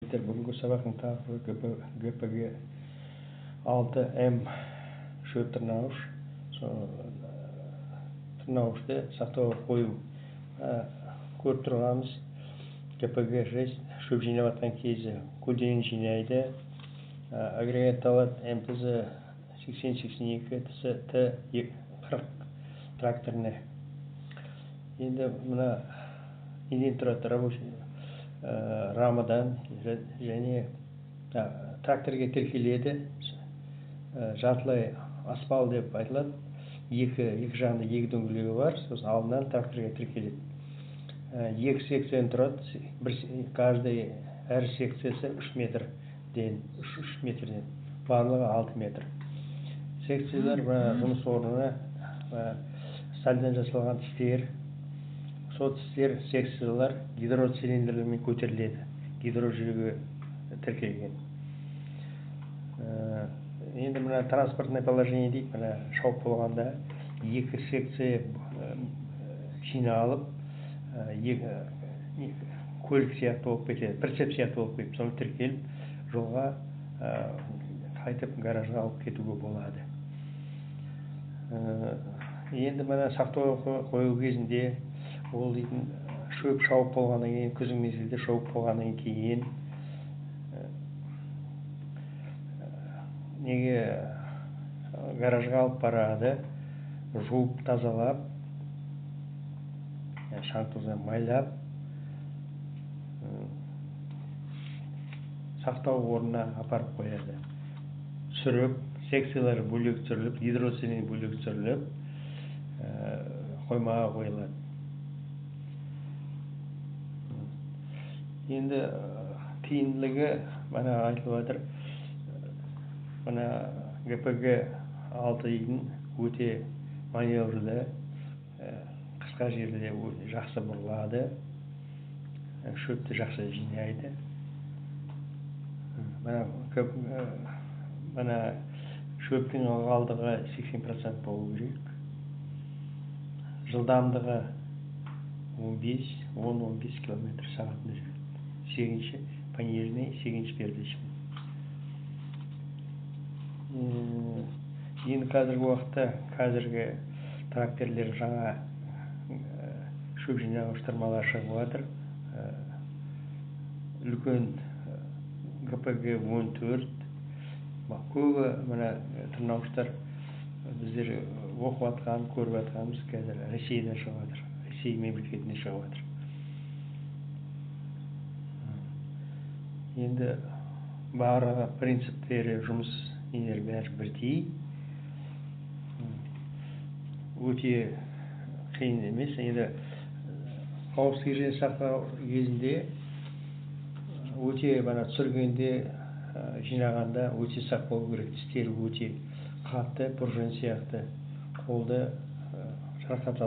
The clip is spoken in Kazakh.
Бүгінгі сабақтың тақырыбы ГПГ 6М шөп тырнауыш. Тырнауышты сақтауға қою көріп тұрғанымыз ГПГ 6 шөп жинап жатқан кезі көлденең жинайды. Агрегат алады МТЗ 80-82 Т40 тракторны. Енді мына неден тұрады? Рабочий рамадан және тракторге тіркеледі. Жартылай аспал деп айтылады. Екі жағында екі дөңгелегі бар. Сосын алдынан тракторға тіркеледі. Екі секциядан тұрады. Каждый әр секциясы 3 метрден, барлығы 6 метр. Секциялар жұмыс орнына стальдан жасалған тістер. Сол тістер секциялар гидроцилиндрлермен көтеріледі. Гидро жүрегі тіркелген. Енді мына транспортное положение дейді. Мына шауып болғанда екі секция жиналып, көлік сияқты болып кетеді, прицеп сияқты болып кетіп, соны тіркеліп, жолға қайтып гаражға алып кетуге болады. Енді мына сақтауға қою кезінде ол дейтін шөп шауып болғаннан кейін, күздің мезгілде шауып болғаннан кейін неге гаражға алып барады, жуып тазалап, шаң-тозаң майлап, сақтау орнына апарып қояды. Түсіріп, секциялары бөлек түсіріліп, гидроцилиндр бөлек түсіріліп, қоймаға қойылады. Енді тиімділігі мына айтылып жатыр. Мына ГПГ 6 дейтін өте маневрлі, қысқа жерде жақсы бұрылады, шөпті жақсы жинайды. Мына шөптің ылғалдығы 80% болу керек. Жылдамдығы 10-15 км сағатына жүреді. Сегінші пониженный, сегінші передачный. Енді қазіргі уақытта қазіргі трактерлер жаңа шөп жинағыш тырмалар шығып жатыр. Үлкен ГПГ 14. Көбі мына тырнауыштар біздер оқып жатқан, көріп жатқанымыз қазір Ресейден шығып жатыр. Ресей мемлекетінен шығып жатыр. Енді барлығы принциптері, жұмыс нелері бәрі бірдей. Өте қиын емес. Енді қауіпсіздік сақтау кезінде өте түсіргенде, жинағанда өте сақ болу керек. Тістері өте қатты, пружин сияқты, қолды жарақат